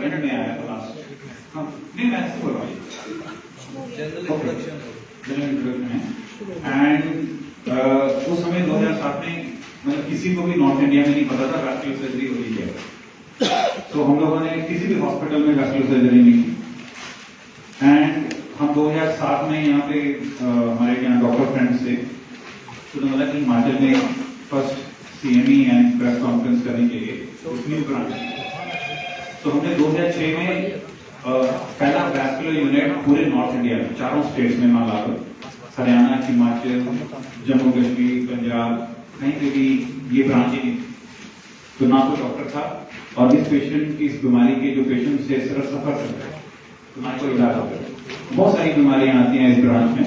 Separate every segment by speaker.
Speaker 1: 2011 में आया था लास्ट। हाँ नहीं मैं ऐसे बोल रहा हूँ जनरल इंट्रोडक्शन है। एंड उस समय 2007 में मतलब किसी को भी नॉर्थ इंडिया में नहीं पता था वैस्कुलर सर्जरी हो रही है। तो हम लोगों ने किसी भी हॉस्पिटल में वैस्कुलर सर्जरी नहीं की। एंड हम 2007 में यहाँ पे हमारे यहाँ डॉक्टर फ्रेंड्स थे, तो मतलब कि हिमाचल में first CME and press conference करने के लिए न्यू ब्रांच। तो हमने 2006 में पहला वैस्कुलर यूनिट पूरे नॉर्थ इंडिया में 4 स्टेट्स में मान लो, हरियाणा, हिमाचल, जम्मू कश्मीर, पंजाब, कहीं पे भी ये ब्रांच ही नहीं। तो ना तो डॉक्टर था और इस पेशेंट की, इस बीमारी के जो पेशेंट से सिर्फ सफर करते हैं तो ना कोई इलाज होता है। बहुत सारी बीमारियां आती हैं इस ब्रांच में।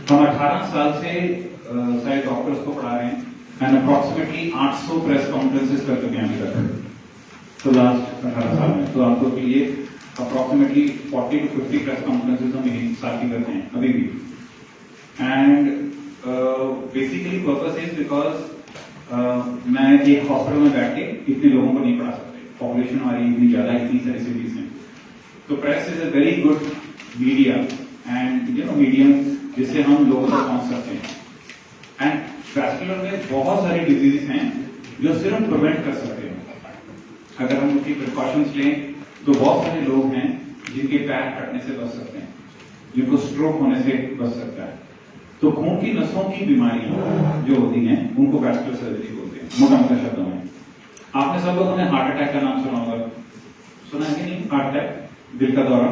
Speaker 1: हम 18 साल से सारे डॉक्टर्स को पढ़ा रहे हैं एंड अप्रॉक्सीमेटली 800 प्रेस कॉन्फ्रेंसेस कर चुके हैं अभी तक। तो लास्ट 18 साल में तो आपको के लिए अप्रॉक्सीमेटली 40 to 50 प्रेस कॉन्फ्रेंसेस हम एक साथ ही करते हैं अभी भी। And basically purpose is because मैं एक हॉस्पिटल में बैठ के इतने लोगों को नहीं पढ़ा सकते, पॉपुलेशन हमारी इतनी ज्यादा, इतनी सारी सिटीज में। तो press is a very good media and medium जिससे हम लोगों तक पहुंच सकते हैं। एंड वैस्कुलर में बहुत सारी डिजीज हैं जो सिर्फ प्रिवेंट कर सकते हैं अगर हम उसकी प्रिकॉशंस लें। तो बहुत सारे लोग हैं जिनके पैर कटने से बच सकते हैं, जिनको स्ट्रोक होने से बच सकता है। तो खून की नसों की बीमारियां जो होती हैं उनको वैस्कुलर सर्जरी बोलते हैं मोटा मोटा शब्दों में। आपने सब लोगों ने हार्ट अटैक का नाम सुना होगा, सुना है कि नहीं? हार्ट अटैक, दिल का दौरा।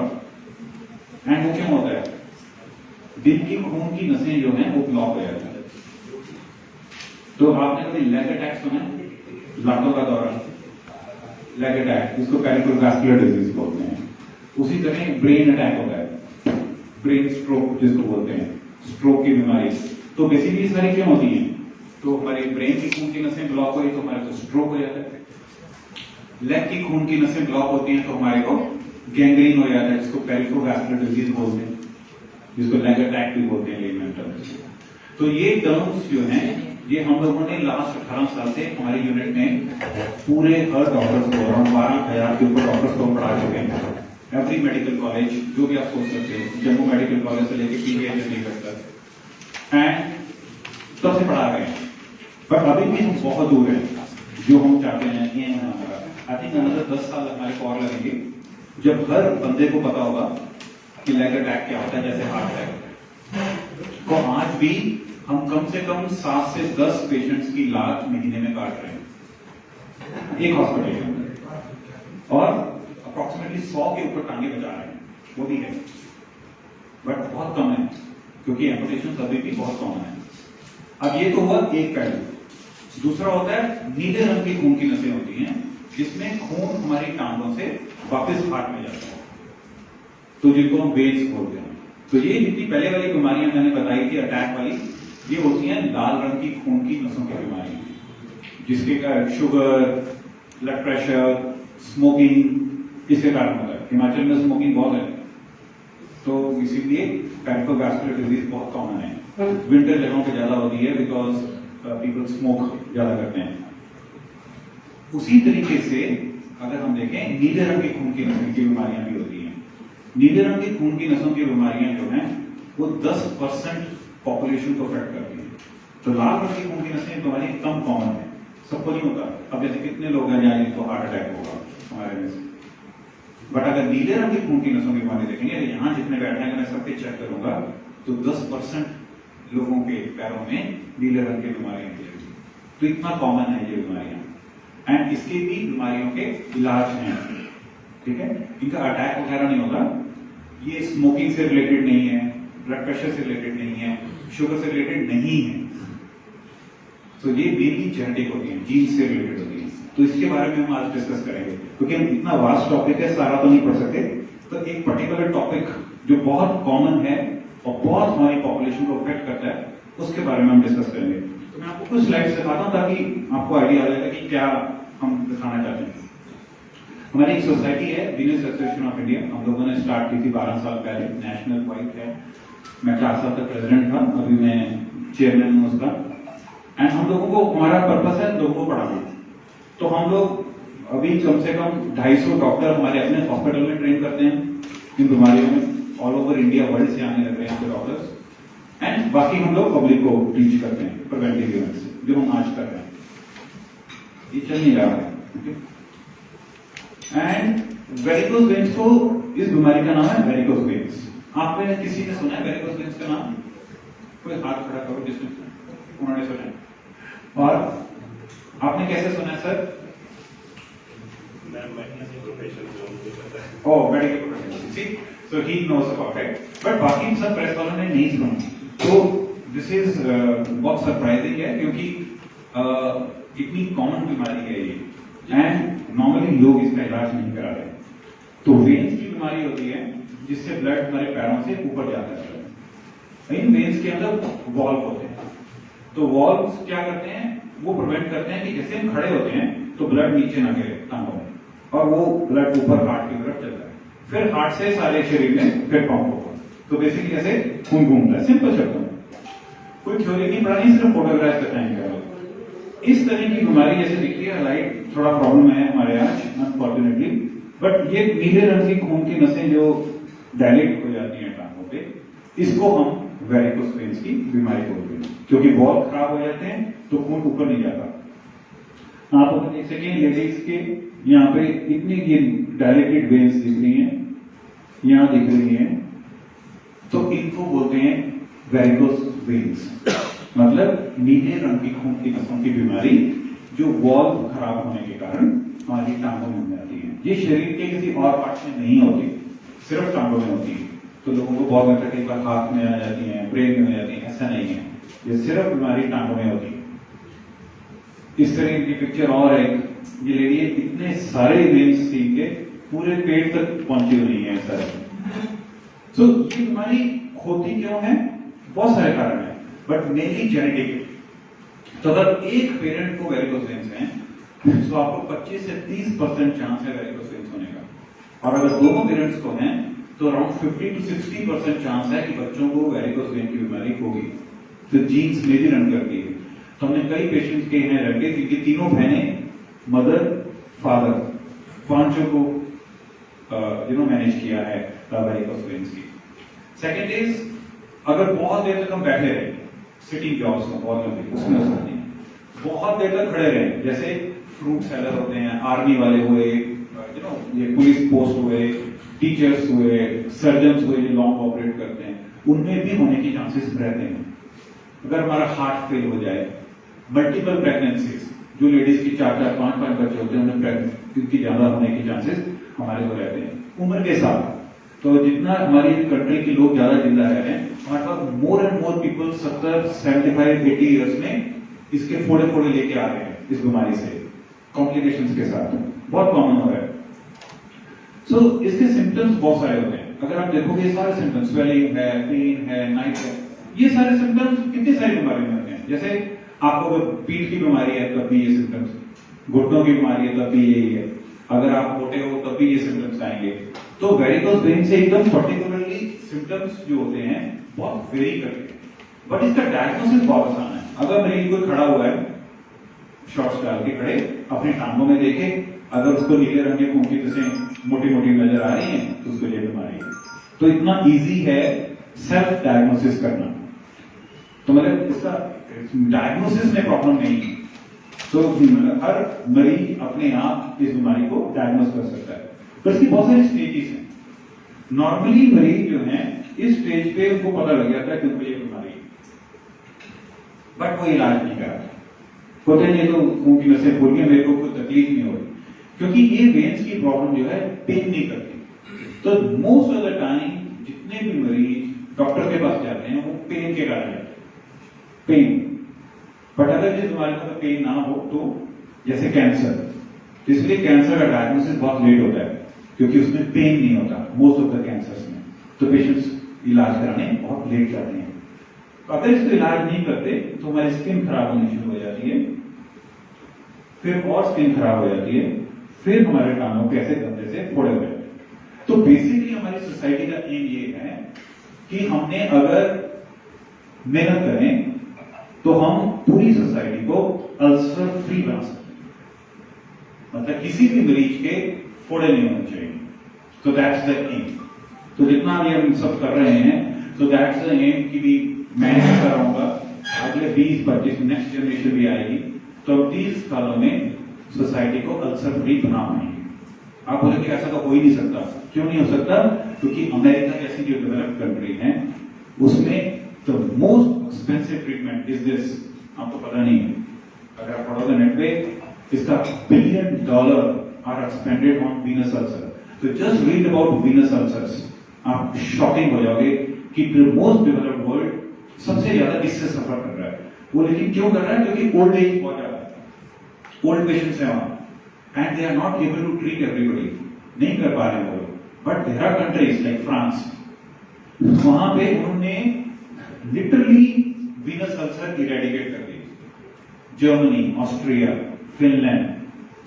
Speaker 1: एंड वो क्यों होता है? दिल की खून की नसें जो हैं वो ब्लॉक हो जाती है। तो आपने कभी लेग अटैक सुना है? लातों का दौरा, लेग अटैक, जिसको पेरिफेरल वैस्कुलर डिजीज बोलते हैं। उसी तरह ब्रेन अटैक होता है, ब्रेन स्ट्रोक जिसको बोलते हैं, स्ट्रोक की बीमारी। तो बेसिकली सारी क्यों होती है? तो हमारे ब्रेन की खून की नसें ब्लॉक हुई तो हमारे को स्ट्रोक हो जाता है। लेग की खून की नसें ब्लॉक होती हैं तो हमारे को गैंग्रीन हो जाता है, जिसको पेरिफेरल वैस्कुलर डिजीज बोलते हैं, जिसको लेग अटैक भी बोलते हैं लेमन टर्म्स। तो ये टर्म्स जो हैं ये हम लोगों ने लास्ट 18 साल से हमारे यूनिट में पूरे हर डॉक्टर्स को, हम 12,000 के ऊपर डॉक्टर्स को पढ़ा चुके हैं। एवरी मेडिकल कॉलेज जो भी आप सोच सकते हो, जम्मू मेडिकल कॉलेज से लेकर PGI तक एंड तब से पढ़ा रहे हैं। पर अभी भी हम बहुत दूर हैं जो हम चाहते हैं। ये आई थिंक अनदर 10 साल हमारे को और लगेंगे जब हर बंदे को पता होगा कि लेग अटैक क्या होता है, जैसे हार्ट अटैक। तो आज भी हम कम से कम 7 से 10 पेशेंट्स की लाश महीने में काट रहे हैं एक हॉस्पिटल के अंदर, और अप्रोक्सीमेटली 100 के ऊपर टांगे बचा रहे हैं, वो भी है बट बहुत कम है क्योंकि एम्पुटेशन अभी भी बहुत कॉमन है। अब ये तो हुआ एक पहलू। दूसरा होता है नीले रंग की खून की नसें होती हैं जिसमें खून हमारी टांगों से वापस हार्ट में जाता है, तो जिनको हम वेन्स बोलते हैं। तो ये जितनी पहले वाली बीमारियां मैंने बताई थी अटैक वाली, ये होती हैं लाल रंग की खून की नसों की बीमारी, जिसके कारण शुगर, ब्लड प्रेशर, स्मोकिंग इसके कारण होता है। हिमाचल में स्मोकिंग बहुत है तो इसीलिए पेरिफेरल वैस्कुलर डिजीज बहुत कॉमन है। विंटर जगहों पे ज्यादा होती है बिकॉज पीपल स्मोक ज्यादा करते हैं। उसी तरीके से अगर हम देखें नीले रंग की खून की नसों की बीमारियां भी होती हैं। नीले रंग की खून की नसों की बीमारियां जो हैं वो 10% पॉपुलेशन को अफेक्ट करती है। तो लाल रंग की खून की नसें तुम्हारी कम कॉमन है, सबको नहीं होता। अब जैसे कितने लोग हैं जहाँ जिनको हार्ट अटैक होगा हमारे में से, बट अगर नीले रंग की खून की नसों की बीमारी देखेंगे तो यहाँ जितने बैठे हैं मैं सबके चेक करूंगा तो 10% लोगों के पैरों में नीले रंग की बीमारियां मिलेगी। तो इतना कॉमन है ये बीमारियां एंड इसके भी बीमारियों के इलाज हैं, ठीक है। इनका अटैक वगैरह नहीं होता, ये स्मोकिंग से रिलेटेड नहीं है, ब्लड प्रेशर से रिलेटेड नहीं है, शुगर से रिलेटेड नहीं है। तो ये मेनली जेनेटिक होती है, जीन से रिलेटेड होती है। तो इसके बारे में हम आज डिस्कस करेंगे क्योंकि हम इतना वास्ट टॉपिक है, सारा तो नहीं पढ़ सकते। तो एक पर्टिकुलर टॉपिक जो बहुत कॉमन है और बहुत हमारी पॉपुलेशन को अफेक्ट करता है उसके बारे में हम डिस्कस करेंगे। तो मैं आपको कुछ स्लाइड्स दिखाता हूं ताकि आपको आइडिया आ जाएगा कि क्या हम दिखाना चाहते हैं। हमारी एक सोसाइटी है वीनस एसोसिएशन ऑफ इंडिया, हम लोगों ने स्टार्ट की थी 12 साल पहले, नेशनल वाइड है। मैं 4 साल तक प्रेसिडेंट था, अभी मैं चेयरमैन हूँ उसका। एंड हम लोगों को, हमारा पर्पस है लोगों को पढ़ाना। तो हम लोग अभी कम से कम 250 डॉक्टर हमारे अपने हॉस्पिटल में ट्रेन करते हैं इन बीमारियों में। ऑल ओवर इंडिया वर्ल्ड से आने लग रहे हैं डॉक्टर्स। एंड बाकी हम लोग पब्लिक को टीच करते हैं प्रिवेंटिव इवेंट्स, जो हम आज कर रहे हैं। ये चल नहीं रहा है। एंड वेरिकोज वेन्स को, इस बीमारी का नाम है वेरिकोज वेन्स। आप में किसी ने सुना है वेरिकोज वेन्स का नाम? कोई हाथ खड़ा करो जिसने उन्होंने सुना है। और आपने कैसे सुना है sir? Oh, medical professional. See, so he knows about it. But बाकी सब प्रेस वालों ने नहीं सुना। तो this is बहुत सरप्राइजिंग है, क्योंकि इतनी कॉमन बीमारी है ये, एंड नॉर्मली लोग इसका इलाज नहीं करा रहे। तो वेन्स की बीमारी होती है जिससे ब्लड हमारे पैरों से ऊपर जाता है। इन वेन्स के अंदर वॉल्व होते हैं। तो वॉल्व क्या करते हैं? वो प्रिवेंट करते हैं कि जैसे हम खड़े होते हैं तो ब्लड नीचे ना गिरे टांगों में, और वो ब्लड ऊपर हार्ट की तरफ चलता है, फिर हार्ट से सारे शरीर में फिर पंप होगा। तो बेसिकली ऐसे खून घूमता है, सिंपल शब्दों में। कोई थ्योरी नहीं पढ़ानी, सिर्फ फोटोग्राफ बताएंगे। इस तरह की बीमारी जैसे दिखती है, लाइट थोड़ा प्रॉब्लम है हमारे आज अनफॉर्चुनेटली, बट ये नीले रंग की खून की नसें जो डायलेट हो जाती हैं टांगों पे, इसको हम वेरिकोज वेन्स की बीमारी बोलते हैं, क्योंकि वॉल्व खराब हो जाते हैं तो खून ऊपर नहीं जाता। आप अगर देख सकें लेडीज के यहाँ पे इतनी ये डायलेटेड वेन्स दिख रही हैं, यहाँ दिख रही हैं, तो इनको बोलते हैं वेरिकोज वेन्स। मतलब नीले रंग की खून की नसों की बीमारी जो वॉल्व खराब होने के कारण हमारी टांगों में हो जाती है। ये शरीर के किसी और पार्ट में नहीं होती, सिर्फ टांगों में होती है। तो लोगों को बहुत लगता है कई बार हाथ में आ जाती है, ब्रेन में हो जाती है, ऐसा नहीं है। ये सिर्फ बीमारी टांगों में होती है। इस तरह की पिक्चर और एक, ये लेडी इतने सारे वेन्स थी के पूरे पेट तक पहुंची हुई है सर। तो ये बीमारी होती क्यों है? बहुत सारे कारण है, बट मेनली जेनेटिक। तो अगर एक पेरेंट को वेरिकोज वेन्स हैं तो आपको 25 से 30% चांस है वेरिकोज वेन्स होने का, और अगर दोनों पेरेंट्स को हैं तो अराउंड 50 to 60% चांस है कि बच्चों को वेरिकोज वेन की बीमारी होगी। तो जीन्स में भी रन करती है। तो हमने कई पेशेंट्स के हैं रखे जिनकी तीनों बहनें, मदर फादर, पांचों को मैनेज किया है वेरिकोज वेन्स की। सेकेंड इज, अगर बहुत देर तक हम बैठे रहे, सिटिंग जॉब्स में बहुत लंबी, उसमें असर नहीं। बहुत देर तक खड़े रहे, जैसे फ्रूट सेलर होते हैं, आर्मी वाले हुए, ये पुलिस पोस्ट हुए, टीचर्स हुए, सर्जन्स हुए जो लॉन्ग ऑपरेट करते हैं, उनमें भी होने की चांसेस रहते हैं। अगर हमारा हार्ट फेल हो जाए, मल्टीपल प्रेगनेंसीज, जो लेडीज की 4-4, 5-5 बच्चे होते हैं, उनकी ज्यादा होने के चांसेस हमारे को रहते हैं उम्र के साथ। तो जितना हमारी कंट्री के लोग ज्यादा जिंदा रह रहे हैं, हमारे पास more and more people 70, 75, 80 years में इसके फोड़े लेके आ रहे हैं इस बीमारी से, कॉम्प्लिकेशंस के साथ, बहुत कॉमन हो रहा है। सो इसके सिम्टम्स बहुत सारे होते हैं। अगर आप देखोगे ये सारे सिम्टम्स, स्वेलिंग है, पेन है, नाइट है, ये सारे सिम्टम्स कितनी सारी बीमारी में होते हैं। जैसे आपको अगर पीठ की बीमारी है तब भी ये सिम्टम्स, घुटनों की बीमारी है तब भी यही है, अगर आप मोटे हो तब भी ये सिम्टम्स आएंगे। तो वेरिकोज वेन से एकदम पर्टिकुलरली सिम्टम्स जो होते हैं बहुत वेरी करते हैं, बट इसका डायग्नोसिस बहुत आसान है। अगर मरीज कोई खड़ा हुआ है, शॉर्ट्स डाल के खड़े, अपनी टांगों में देखे, अगर उसको नीले रंग के खून की नसें मोटी मोटी नजर आ रही हैं तो उसको ये बीमारी है। तो इतना इजी है सेल्फ डायग्नोसिस करना। तो मतलब इसका डायग्नोसिस में प्रॉब्लम नहीं है। तो हर मरीज अपने आप इस बीमारी को डायग्नोस कर सकता है। पर इसकी बहुत सारी स्टेजेस हैं। नॉर्मली मरीज जो है इस स्टेज पे उनको पता लग जाता है कि उनको ये बीमारी है, बट वो इलाज नहीं कराते। होते हैं तो खून की नसें फूल गई, मेरे को कोई तकलीफ नहीं हो रही, क्योंकि ये वेन्स की प्रॉब्लम जो है पेन नहीं करती। तो मोस्ट ऑफ द टाइम जितने भी मरीज डॉक्टर के पास जाते हैं वो पेन के कारण जाते हैं, पेन। बट अगर जिस बीमारी का पेन ना हो, तो जैसे कैंसर, इसलिए कैंसर का डायग्नोसिस बहुत लेट होता है, क्योंकि उसमें पेन नहीं होता मोस्ट ऑफ द कैंसर्स में। तो पेशेंट्स इलाज कराने बहुत लेट जाते हैं। तो अगर इसको इलाज नहीं करते तो हमारी स्किन खराब होनी शुरू हो जाती है, फिर और स्किन खराब हो जाती है, फिर हमारे कानों पे ऐसे गंदे से फोड़े हुए। तो बेसिकली हमारी सोसाइटी का एम ये है कि हमने अगर मेहनत करें तो हम पूरी सोसाइटी को अल्सर फ्री बना सकते हैं। मतलब किसी भी मरीज के फोड़े नहीं होने चाहिए। तो दैट्स द एम। तो जितना भी हम सब कर रहे हैं, तो दैट्स द एम कि भी मैं ऐसा रहूंगा, अगले 20-25 नेक्स्ट जनरेशन भी आएगी, तो 30 सालों में सोसाइटी को अल्सर फ्री बना पाएंगे। आप बोले कि ऐसा तो हो ही नहीं सकता। क्यों नहीं हो सकता? क्योंकि अमेरिका जैसी जो डेवलप्ड कंट्री है उसमें the most expensive treatment is this. आपको पता नहीं है, अगर आप पढ़ोगे नेट पे, इसका $1 billion are expended on venous ulcer. तो just read about venous ulcers, आप शॉकिंग हो जाओगे कि द मोस्ट डेवलप्ड वर्ल्ड सबसे ज्यादा इससे सफर कर रहा है। वो लेकिन क्यों कर रहा है? क्योंकि ओल्ड एज बहुत ज्यादा है, ओल्ड पेशेंट्स है वहां, and they are not able to treat everybody, नहीं कर पा रहे वो। But there are countries like France, वहां पे उन्होंने लिटरली वीनस अल्सर इरेडिकेट कर दिए। Germany, Austria, Finland,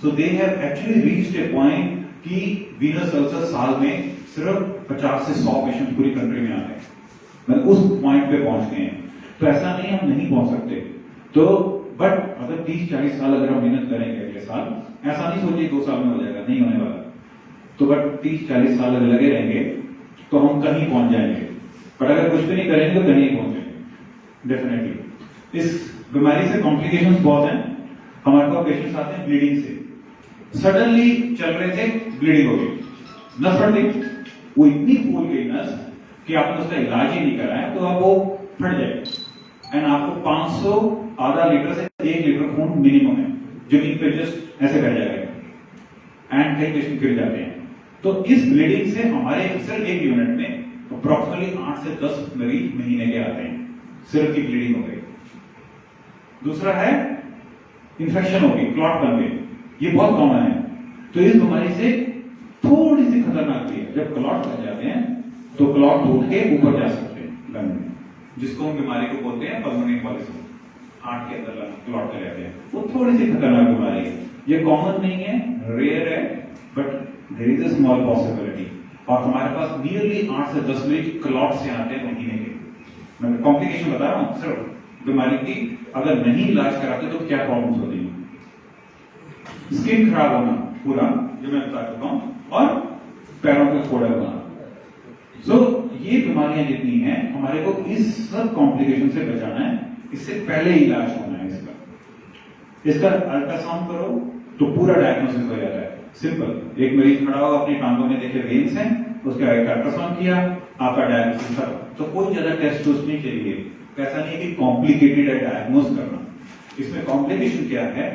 Speaker 1: so they have actually reached a point कि वीनस अल्सर साल में सिर्फ 50 से 100 पेशेंट पूरी कंट्री में आते हैं, मतलब उस पॉइंट पे पहुंच गए हैं। तो ऐसा नहीं हम नहीं पहुंच सकते। तो बट अगर 30-40 साल अगर हम मेहनत करेंगे अगले साल, ऐसा नहीं सोचिए 2 साल में हो जाएगा, नहीं होने वाला। तो बट 30-40 साल अगर लगे रहेंगे तो हम कहीं पहुंच जाएंगे। पर अगर कुछ भी नहीं करेंगे तो कहीं नहीं पहुंचेंगे डेफिनेटली। इस बीमारी से कॉम्प्लिकेशंस बहुत हैं। हमारे पास पेशेंट्स आते हैं ब्लीडिंग से, सडनली चल रहे थे, ब्लीडिंग हो गई, नस फट गई, वो इतनी फूल गई नस कि आपने उसका इलाज ही नहीं कराया, तो अब वो फट जाए एंड आपको 500 आधा लीटर से 1 लीटर खून मिनिमम है, जमीन पे जस्ट ऐसे कर जाएगा एंड कई पेशेंट गिर जाते हैं। तो इस ब्लीडिंग से हमारे सिर्फ एक यूनिट में अप्रोक्सीमेटली 8 से 10 मरीज महीने के आते हैं, सिर्फ की ब्लीडिंग हो गई। दूसरा है इंफेक्शन हो गई, क्लॉट बन गई, ये बहुत कॉमन है। तो इस बीमारी से थोड़ी सी खतरनाक भी है, जब क्लॉट बन जाते हैं तो क्लॉट टूट के ऊपर जा सकते हैं लंग में, जिसको हम बीमारी को बोलते हैं पल्मोनरी एम्बोलिज्म, हार्ट के अंदर क्लॉट कर जाते हैं। वो थोड़ी सी खतरनाक बीमारी है, ये कॉमन नहीं है, रेयर है, but there is a small possibility. और हमारे पास नियरली 8 से 10 मरीज क्लॉट से आते हैं महीने के। मैं कॉम्प्लिकेशन बता रहा हूं सिर्फ बीमारी की, अगर नहीं इलाज कराते तो क्या प्रॉब्लम्स होती है। स्किन खराब होना पूरा, जो मैं बता चुका हूं, और पैरों के फोड़े होना। सो ये बीमारियां जितनी हैं, हमारे को इस सब कॉम्प्लिकेशन से बचाना है, इससे पहले इलाज होना है इसका अल्ट्रासाउंड करो तो पूरा डायग्नोसिस हो जाता है। सिंपल, एक मरीज खड़ा होगा, अपनी टांगों में देखे वेन्स हैं, उसका अल्ट्रासाउंड किया, आपका डायग्नोसिस था। तो कोई ज्यादा टेस्ट नहीं चाहिए, ऐसा नहीं है कि कॉम्प्लिकेटेड है डायग्नोस करना। इसमें कॉम्प्लिकेशन क्या है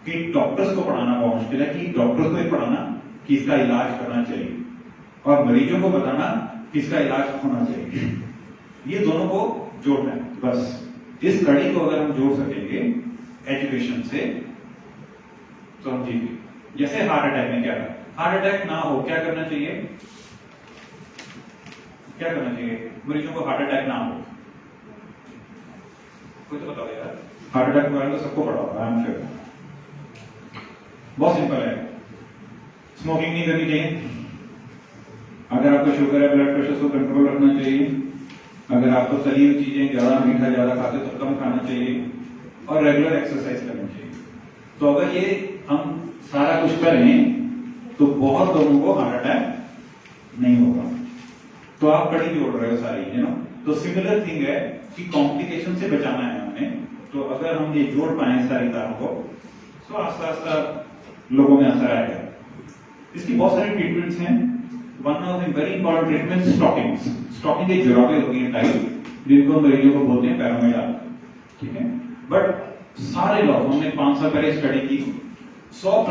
Speaker 1: कि डॉक्टर्स को पढ़ाना बहुत मुश्किल है, कि डॉक्टर्स को ही पढ़ाना कि इसका इलाज करना चाहिए और मरीजों को बताना कि इसका इलाज होना चाहिए। ये दोनों को जोड़ना है बस। इस कड़ी को अगर हम जोड़ सकेंगे एजुकेशन से तो हम जीते। जैसे हार्ट अटैक में क्या है, हार्ट अटैक ना हो क्या करना चाहिए? क्या करना चाहिए मरीजों को हार्ट अटैक ना हो? कोई तो बताओ यार, हार्ट अटैक के बारे में तो सबको पता होगा, आई एम श्योर। बहुत सिंपल है, स्मोकिंग नहीं करनी चाहिए। अगर आपका शुगर है, ब्लड प्रेशर को कंट्रोल रखना चाहिए। अगर आपको तली हुई चीजें ज्यादा, मीठा ज्यादा खाते तो कम खाना चाहिए, और रेगुलर एक्सरसाइज करनी चाहिए। तो अगर ये हम सारा कुछ करें तो बहुत लोगों को हार्ट अटैक नहीं होगा। तो आप कड़ी जोड़ रहे हो सारी, है ना। तो सिमिलर थिंग है कि कॉम्प्लिकेशन से बचाना है हमें। तो अगर हम ये जोड़ पाए सारी तारों को तो आस्ता आस्ता लोगों में असर आएगा। इसकी बहुत सारी ट्रीटमेंट्स हैं। One of the very important treatment stocking. Stocking एक जुराबें होती हैं टाइट, जिनको मरीजों को बोलते हैं पैरों में डाल, ठीक है। बट सारे लोग, हमने 5 साल पहले स्टडी की, 100